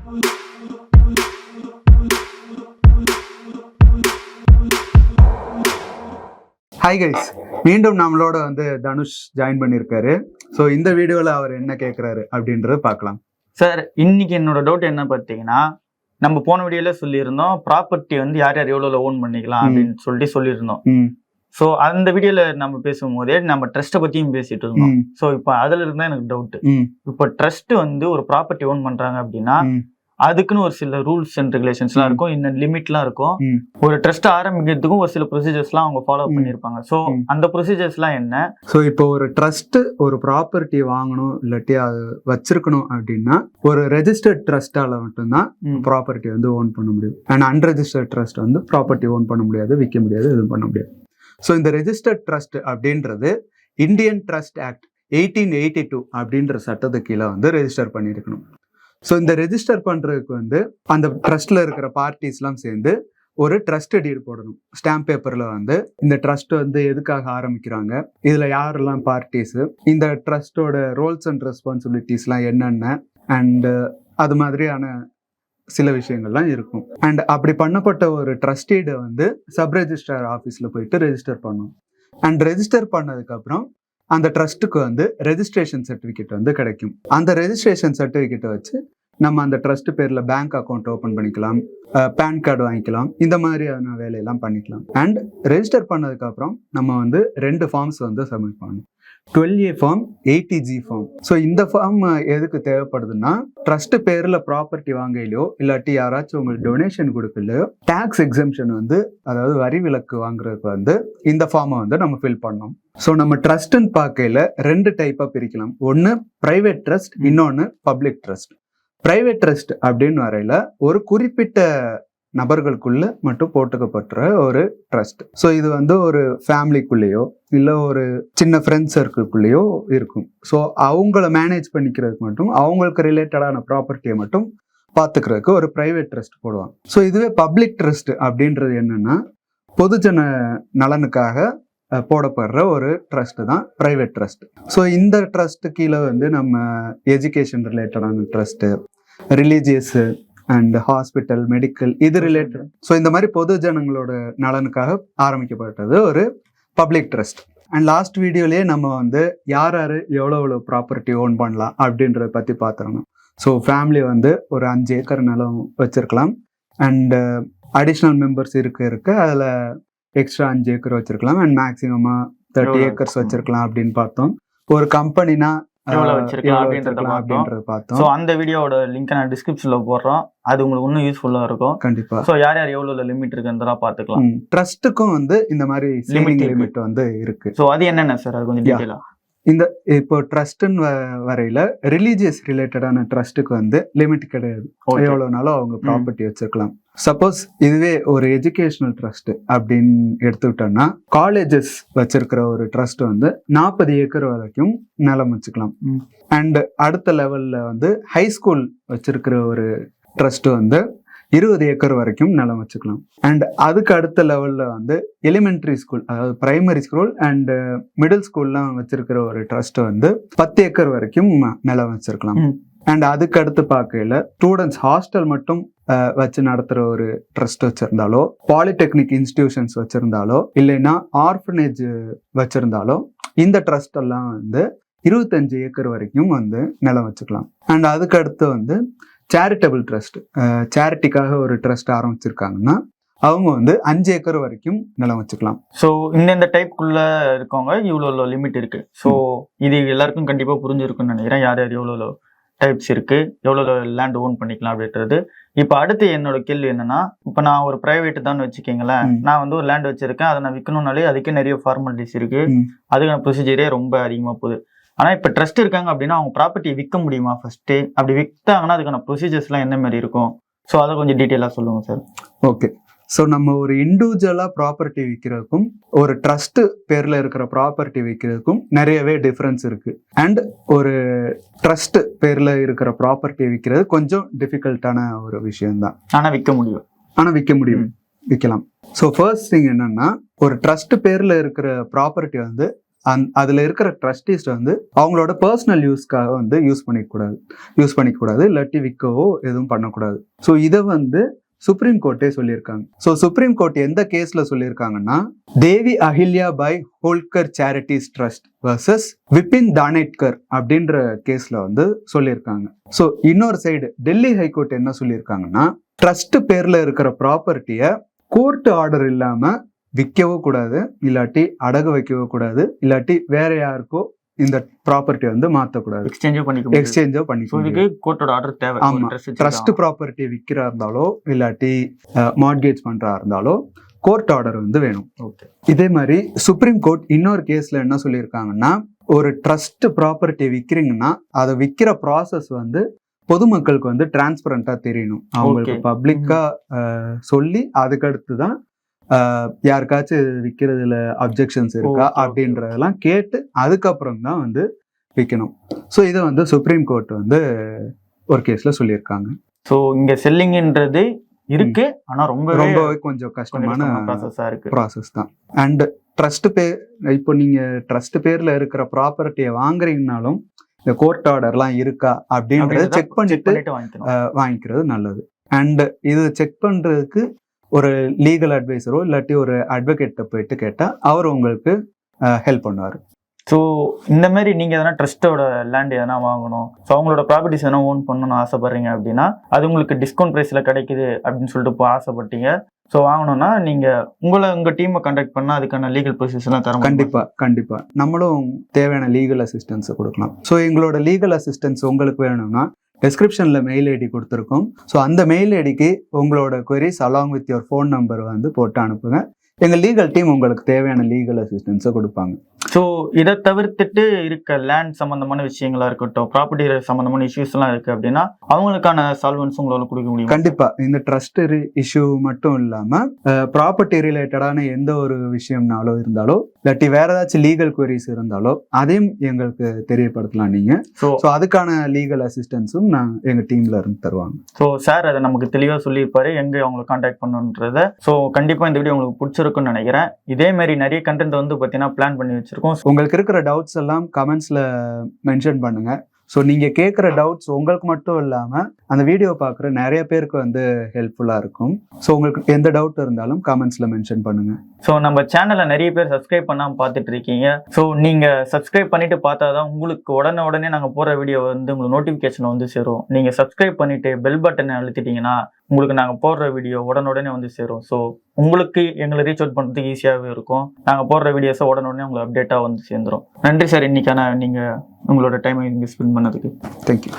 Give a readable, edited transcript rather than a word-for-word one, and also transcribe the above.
Hi guys, மீண்டும் நம்மளோட Dhanush join பண்ணியிருக்காரு. ஸோ இந்த வீடியோவில் அவர் என்ன கேட்குறாரு அப்படின்றத பார்க்கலாம். சார், இன்னைக்கு என்னோட டவுட் என்ன பார்த்தீங்கன்னா, நம்ம போன வீடியோல சொல்லியிருந்தோம் ப்ராப்பர்ட்டி யார் யார் எவ்வளோ ஓன் பண்ணிக்கலாம் அப்படின்னு சொல்லியிருந்தோம். ஸோ அந்த வீடியோல நம்ம பேசும்போதே நம்ம ட்ரஸ்ட்டை பத்தியும் பேசிட்டு இருந்தோம். ஸோ இப்போ அதுல இருந்தா எனக்கு டவுட். இப்போ ட்ரஸ்ட் ஒரு ப்ராப்பர்ட்டி ஓன் பண்றாங்க அப்படின்னா அதுக்குன்னு ஒரு சில ரூல்ஸ் அண்ட் ரெகுலேஷன்ஸ்லாம் இருக்கும், இன்னும் லிமிட்லாம் இருக்கும். ஒரு ட்ரஸ்ட் ஆரம்பிக்கிறதுக்கும் ஒரு சில ப்ரொசீஜர்ஸ்லாம் அவங்க ஃபாலோ பண்ணியிருப்பாங்க. ஸோ அந்த ப்ரொசீஜர்ஸ்லாம் என்ன? ஸோ இப்போ ஒரு ட்ரஸ்ட் ஒரு ப்ராப்பர்ட்டி வாங்கணும் இல்லாட்டி அது வச்சிருக்கணும் அப்படின்னா ஒரு ரெஜிஸ்டர்ட் ட்ரஸ்டால மட்டும்தான் ப்ராப்பர்ட்டி ஓன் பண்ண முடியும். And unregistered trust property own பண்ண முடியாது, விற்க முடியாது, எதுவும் பண்ண முடியாது. ஸோ இந்த ரெஜிஸ்டர்ட் ட்ரஸ்ட் அப்படின்றது இந்தியன் ட்ரஸ்ட் ஆக்ட் 1882 அப்படின்ற சட்டத்துக்கு கீழே ரெஜிஸ்டர் பண்ணியிருக்கணும். ஸோ இந்த ரெஜிஸ்டர் பண்ணுறதுக்கு அந்த ட்ரஸ்ட்ல இருக்கிற பார்ட்டிஸ்லாம் சேர்ந்து ஒரு ட்ரஸ்ட் டீட் போடணும். ஸ்டாம்ப் பேப்பரில் இந்த ட்ரஸ்ட் எதுக்காக ஆரம்பிக்கிறாங்க, இதில் யாரெல்லாம் பார்ட்டிஸு, இந்த ட்ரஸ்டோட ரோல்ஸ் அண்ட் ரெஸ்பான்சிபிலிட்டிஸ்லாம் என்னென்ன, அண்டு அது மாதிரியான சில விஷயங்கள்லாம் இருக்கும். அண்ட் அப்படி பண்ணப்பட்ட ஒரு ட்ரஸ்டீடை சப் ரெஜிஸ்ட்ரார் ஆஃபீஸில் போயிட்டு ரெஜிஸ்டர் பண்ணணும். அண்ட் ரெஜிஸ்டர் பண்ணதுக்கப்புறம் அந்த ட்ரஸ்ட்டுக்கு ரெஜிஸ்ட்ரேஷன் சர்டிஃபிகேட் கிடைக்கும். அந்த ரெஜிஸ்ட்ரேஷன் சர்டிஃபிகேட்டை வச்சு நம்ம அந்த ட்ரஸ்ட் பேரில் பேங்க் அக்கௌண்ட் ஓப்பன் பண்ணிக்கலாம், பேன் கார்டு வாங்கிக்கலாம், இந்த மாதிரியான வேலையெல்லாம் பண்ணிக்கலாம். அண்ட் ரெஜிஸ்டர் பண்ணதுக்கப்புறம் நம்ம 2 ஃபார்ம்ஸ் சப்மிட் பண்ணணும். 12A form, 80G form. So இந்த ஃபார்ம் எதுக்கு தேவைப்படுதுன்னா, ட்ரஸ்ட் பேரில் ப்ராப்பர்ட்டி வாங்கலையோ இல்லாட்டி யாராச்சும் உங்களுக்கு டொனேஷன் கொடுக்கலையோ டேக்ஸ் எக்ஸம்ஷன் அதாவது வரி விலக்கு வாங்குறதுக்கு இந்த ஃபார்மை நம்ம ஃபில் பண்ணோம். ஸோ நம்ம ட்ரஸ்ட்னு பார்க்கையில 2 டைப்பாக பிரிக்கலாம். ஒன்று பிரைவேட் ட்ரஸ்ட், இன்னொன்று பப்ளிக் ட்ரஸ்ட். பிரைவேட் ட்ரஸ்ட் அப்படின்னு வரையில ஒரு குறிப்பிட்ட நபர்களுக்குள்ள மட்டும் போட்டுக்கப்பட்ட ஒரு ட்ரஸ்ட். ஸோ இது ஒரு ஃபேமிலிக்குள்ளேயோ இல்லை ஒரு சின்ன ஃப்ரெண்ட்ஸ் சர்க்கிள்குள்ளேயோ இருக்கும். ஸோ அவங்கள மேனேஜ் பண்ணிக்கிறதுக்கு மட்டும், அவங்களுக்கு ரிலேட்டடான ப்ராப்பர்ட்டியை மட்டும் பார்த்துக்கிறதுக்கு ஒரு பிரைவேட் ட்ரஸ்ட் போடுவாங்க. ஸோ இதுவே பப்ளிக் ட்ரஸ்ட் அப்படின்றது என்னன்னா, பொதுஜன நலனுக்காக போடப்படுற ஒரு ட்ரஸ்ட் தான் பிரைவேட் ட்ரஸ்ட். ஸோ இந்த ட்ரஸ்ட் கீழே நம்ம எஜுகேஷன் ரிலேட்டடான trust, religious and hospital, medical, இது ரிலேட்டட். ஸோ இந்த மாதிரி பொது ஜனங்களோட நலனுக்காக ஆரம்பிக்கப்பட்டது ஒரு பப்ளிக் ட்ரஸ்ட். அண்ட் லாஸ்ட் வீடியோலேயே நம்ம யார் யார் எவ்வளோ ப்ராப்பர்ட்டி ஓன் பண்ணலாம் அப்படின்றத பற்றி பார்த்துருந்தோம். ஸோ ஃபேமிலி ஒரு 5 ஏக்கர் நிலம் வச்சிருக்கலாம். அண்ட் அடிஷ்னல் மெம்பர்ஸ் இருக்க அதில் எக்ஸ்ட்ரா 5 ஏக்கர் வச்சிருக்கலாம். அண்ட் மேக்ஸிமமா 30 ஏக்கர்ஸ் வச்சிருக்கலாம் அப்படின்னு பார்த்தோம். ஒரு கம்பெனினா அப்படின்றத பார்த்தோம். ஸோ அந்த வீடியோட லிங்க் நான் டிஸ்கிரிப்ஷன்ல போடுறோம், அது உங்களுக்கு இன்னும் யூஸ்ஃபுல்லா இருக்கும் கண்டிப்பா. ஸோ யார் யார் எவ்வளவு லிமிட் இருக்குன்றதா பார்த்துக்கலாம். ட்ரஸ்ட்டுக்கும் இந்த மாதிரி லிமிட் இருக்கு. ஸோ அது என்னென்ன சார், அது கொஞ்சம் டீடைலா? இப்போ ட்ரஸ்ட்னு வரையில ரிலீஜியஸ் ரிலேட்டடான ட்ரஸ்ட்டுக்கு லிமிட் கிடையாது, எவ்வளவு நாளும் அவங்க ப்ராப்பர்ட்டி வச்சிருக்கலாம். சப்போஸ் இதுவே ஒரு எஜுகேஷனல் ட்ரஸ்ட் அப்படின்னு எடுத்துக்கிட்டோம்னா, காலேஜஸ் வச்சிருக்கிற ஒரு ட்ரஸ்ட் 40 ஏக்கர் வரைக்கும் நிலம் வச்சுக்கலாம். அண்ட் அடுத்த லெவல்ல ஹை ஸ்கூல் வச்சிருக்கிற ஒரு ட்ரஸ்ட் 20 ஏக்கர் வரைக்கும் நிலம் வச்சுக்கலாம். அண்ட் அதுக்கு அடுத்த லெவல்ல எலிமெண்டரி ஸ்கூல், அதாவது பிரைமரி ஸ்கூல் அண்ட் மிடில் ஸ்கூல்லாம் வச்சிருக்கிற ஒரு ட்ரஸ்ட் 10 ஏக்கர் வரைக்கும் நிலம் வச்சிருக்கலாம். அண்ட் அதுக்கு அடுத்து பார்க்கையில ஸ்டூடெண்ட்ஸ் ஹாஸ்டல் மட்டும் வச்சு நடத்துற ஒரு ட்ரஸ்ட் வச்சிருந்தாலோ, பாலிடெக்னிக் இன்ஸ்டிடியூஷன்ஸ் வச்சிருந்தாலோ, இல்லைன்னா ஆர்ஃபனேஜ் வச்சிருந்தாலோ, இந்த ட்ரஸ்ட் எல்லாம் 25 ஏக்கர் வரைக்கும் நிலம் வச்சுக்கலாம். அண்ட் அதுக்கு அடுத்து சேரிட்டபிள் ட்ரஸ்ட், சேரிட்டிக்காக ஒரு ட்ரஸ்ட் ஆரம்பிச்சிருக்காங்கன்னா அவங்க 5 ஏக்கர் வரைக்கும் நிலம் வச்சுக்கலாம். ஸோ இந்த டைப்புக்குள்ள இருக்கவங்க இவ்வளோ லிமிட் இருக்கு. ஸோ இது எல்லாருக்கும் கண்டிப்பாக புரிஞ்சிருக்குன்னு நினைக்கிறேன், யார் யார் எவ்வளோ டைப்ஸ் இருக்கு, எவ்வளோ லேண்ட் ஓன் பண்ணிக்கலாம் அப்படின்றது. இப்போ அடுத்து என்னோட கேள்வி என்னன்னா, இப்போ நான் ஒரு பிரைவேட் தான் வச்சுக்கீங்களேன், நான் ஒரு லேண்ட் வச்சிருக்கேன், அதை நான் விற்கணும்னாலே அதுக்கே நிறைய ஃபார்மாலிட்டிஸ் இருக்கு, அதுக்கான ப்ரொசீஜரே ரொம்ப அதிகமாக போகுது. ஆனால் இப்போ ட்ரஸ்ட் இருக்காங்க அப்படின்னா அவங்க ப்ராப்பர்ட்டி விற்க முடியுமா ஃபர்ஸ்ட்? அப்படி விற்றாங்கன்னா அதுக்கான ப்ரொசீஜர்ஸ்லாம் என்ன மாதிரி இருக்கும்? ஸோ அதை கொஞ்சம் டீட்டெயிலாக சொல்லுங்க சார். ஓகே, ஸோ நம்ம ஒரு இண்டிவிஜுவலாக ப்ராப்பர்ட்டி விற்கிறதுக்கும் ஒரு ட்ரஸ்ட் பேரில் இருக்கிற ப்ராப்பர்ட்டி விற்கிறதுக்கும் நிறையவே டிஃப்ரென்ஸ் இருக்கு. அண்ட் ஒரு ட்ரஸ்ட் பேரில் இருக்கிற ப்ராப்பர்ட்டி விற்கிறது கொஞ்சம் டிஃபிகல்ட்டான ஒரு விஷயம்தான். ஆனால் விற்க முடியும், விற்கலாம். ஸோ ஃபர்ஸ்ட் திங் என்னன்னா, ஒரு ட்ரஸ்ட் பேரில் இருக்கிற ப்ராப்பர்ட்டி அதுல இருக்கிற ட்ரஸ்டீஸ் வந்து அவங்களோட பர்சனல் யூஸ்க்காக வந்து யூஸ் பண்ணிக்கூடாது, இல்லாட்டி விற்கவோ எதுவும் பண்ணக்கூடாது. ஸோ இதை வந்து சுப்ரீம் கோர்ட்டே சொல்லியிருக்காங்க. ஸோ சுப்ரீம் கோர்ட் எந்த கேஸ்ல சொல்லியிருக்காங்கன்னா, Devi Ahilya Bai Holkar charities trust versus Vipin Thanedkar அப்படின்ற கேஸ்ல வந்து சொல்லியிருக்காங்க. ஸோ இன்னொரு சைடு டெல்லி ஹைகோர்ட் என்ன சொல்லியிருக்காங்கன்னா, ட்ரஸ்ட் பேர்ல இருக்கிற ப்ராப்பர்ட்டியை கோர்ட் ஆர்டர் இல்லாம விற்கவும் கூடாது, இல்லாட்டி அடகு வைக்கவும் கூடாது, இல்லாட்டி வேற யாருக்கோ இந்த ப்ராப்பர்ட்டி வந்து மாற்றக்கூடாது, எக்ஸ்சேஞ்சோ பண்ணிக்க. கோர்ட்டோட ஆர்டர் தேவை. ஆமா, ட்ரஸ்ட் ப்ராப்பர்ட்டி விற்கிறா இருந்தாலோ இல்லாட்டி மார்ட்கேஜ் பண்றா இருந்தாலோ கோர்ட் ஆர்டர் வந்து வேணும். இதே மாதிரி சுப்ரீம் கோர்ட் இன்னொரு கேஸ்ல என்ன சொல்லியிருக்காங்கன்னா, ஒரு ட்ரஸ்ட் ப்ராப்பர்ட்டி விற்கிறீங்கன்னா அதை விற்கிற ப்ராசஸ் வந்து பொதுமக்களுக்கு வந்து டிரான்ஸ்பரண்டா தெரியணும். அவங்களுக்கு பப்ளிக்கா சொல்லி அதுக்கடுத்து தான் யாருக்காச்சும் விற்கிறதுல அப்ஜெக்ஷன்ஸ் இருக்கா அப்படின்றதெல்லாம் கேட்டு அதுக்கப்புறம் தான் வந்து விற்கணும். ஸோ இதை வந்து சுப்ரீம் கோர்ட் வந்து ஒரு கேஸ்ல சொல்லியிருக்காங்க. ஸோ இங்க செல்லிங்ன்றது இருக்கு, ஆனா ரொம்பவே கொஞ்சம் கஷ்டமான ப்ராசஸ் தான். அண்ட் ட்ரஸ்ட் பேர், இப்போ நீங்க ட்ரஸ்ட் பேர்ல இருக்கிற ப்ராப்பர்ட்டியை வாங்குறீங்கனாலும் இந்த கோர்ட் ஆர்டர்லாம் இருக்கா அப்படின்றத செக் பண்ணிட்டு வாங்கிக்கிறது நல்லது. அண்ட் இது செக் பண்றதுக்கு ஒரு லீகல் அட்வைசரோ இல்லாட்டி ஒரு அட்வொகேட்டை போயிட்டு கேட்டால் அவர் உங்களுக்கு ஹெல்ப் பண்ணுவார். ஸோ இந்த மாதிரி நீங்கள் எதனா ட்ரஸ்ட்டோட லேண்ட் எதனா வாங்கணும், ஸோ அவங்களோட ப்ராப்பர்ட்டிஸ் எதனா ஓன் பண்ணணும்னு ஆசைப்பட்றீங்க அப்படின்னா, அது உங்களுக்கு டிஸ்கவுண்ட் ப்ரைஸில் கிடைக்குது அப்படின்னு சொல்லிட்டு இப்போ ஆசைப்பட்டீங்க. ஸோ வாங்கணும்னா நீங்கள் உங்கள் டீமை கான்டாக்ட் பண்ணால் அதுக்கான லீகல் ப்ரொசீஜர்லாம் தரோம். கண்டிப்பாக நம்மளும் தேவையான லீகல் அசிஸ்டன்ஸை கொடுக்கலாம். ஸோ எங்களோட லீகல் அசிஸ்டன்ஸ் உங்களுக்கு வேணும்னா டிஸ்கிரிப்ஷனில் மெயில் ஐடி கொடுத்துருக்கோம். ஸோ அந்த மெயில் ஐடிக்கு உங்களோட queries along with your phone number வந்து போட்டு அனுப்புங்க. எங்கள் லீகல் டீம் உங்களுக்கு தேவையான லீகல் அசிஸ்டன்ஸை கொடுப்பாங்க. ஸோ இதை தவிர்த்துட்டு இருக்க லேண்ட் சம்மந்தமான விஷயங்களா இருக்கட்டும், ப்ராப்பர்ட்டி சம்மந்தமான இஷ்யூஸ்லாம் இருக்குது அப்படின்னா அவங்களுக்கான சால்வன்ஸ் உங்களால் கொடுக்க முடியும்? கண்டிப்பாக. இந்த ட்ரஸ்ட் இஷ்யூ மட்டும் இல்லாமல் ப்ராப்பர்ட்டி ரிலேட்டடான எந்த ஒரு விஷயம்னாலும் இருந்தாலோ இல்லாட்டி வேற ஏதாச்சும் லீகல் queries இருந்தாலோ அதையும் எங்களுக்கு தெரியப்படுத்தலாம் நீங்கள். ஸோ அதுக்கான லீகல் அசிஸ்டன்ஸும் எங்கள் டீமில் இருந்து தருவாங்க. ஸோ சார் அதை நமக்கு தெளிவாக சொல்லியிருப்பாரு எங்கே அவங்களை கான்டாக்ட் பண்ணுன்றத. ஸோ கண்டிப்பாக இந்த வீடியோ உங்களுக்கு பிடிச்சிருக்குன்னு நினைக்கிறேன். இதே மாதிரி நிறைய கண்டென்ட் வந்து பார்த்தீங்கன்னா பிளான் பண்ணி வச்சிருக்கோம். உங்களுக்கு இருக்கிற டவுட்ஸ் எல்லாம் கமெண்ட்ஸ்ல மென்ஷன் பண்ணுங்க. ஸோ நீங்கள் கேட்குற டவுட்ஸ் உங்களுக்கு மட்டும் இல்லாமல் அந்த வீடியோ பார்க்குற நிறைய பேருக்கு வந்து ஹெல்ப்ஃபுல்லாக இருக்கும். ஸோ உங்களுக்கு எந்த டவுட் இருந்தாலும் கமெண்ட்ஸில் மென்ஷன் பண்ணுங்கள். ஸோ நம்ம சேனலை நிறைய பேர் சப்ஸ்கிரைப் பண்ணாமல் பார்த்துட்டு இருக்கீங்க. ஸோ நீங்கள் சப்ஸ்கிரைப் பண்ணிட்டு பார்த்தா தான் உங்களுக்கு உடனே நாங்கள் போடுற வீடியோ வந்து உங்களுக்கு நோட்டிஃபிகேஷன் வந்து சேரும். நீங்கள் சப்ஸ்கிரைப் பண்ணிட்டு பெல் பட்டனை அழுத்திட்டீங்கன்னா உங்களுக்கு நாங்கள் போடுற வீடியோ உடனே வந்து சேரும். ஸோ உங்களுக்கு எங்களை ரீச் அவுட் பண்ணுறதுக்கு ஈஸியாகவே இருக்கும். நாங்கள் போடுற வீடியோஸை உடனே உங்களுக்கு அப்டேட்டாக வந்து சேர்ந்துடும். நன்றி சார், இன்னைக்கான நீங்கள் உங்களோட டைமை இங்கே ஸ்பெண்ட் பண்ணதுக்கு. தேங்க்யூ.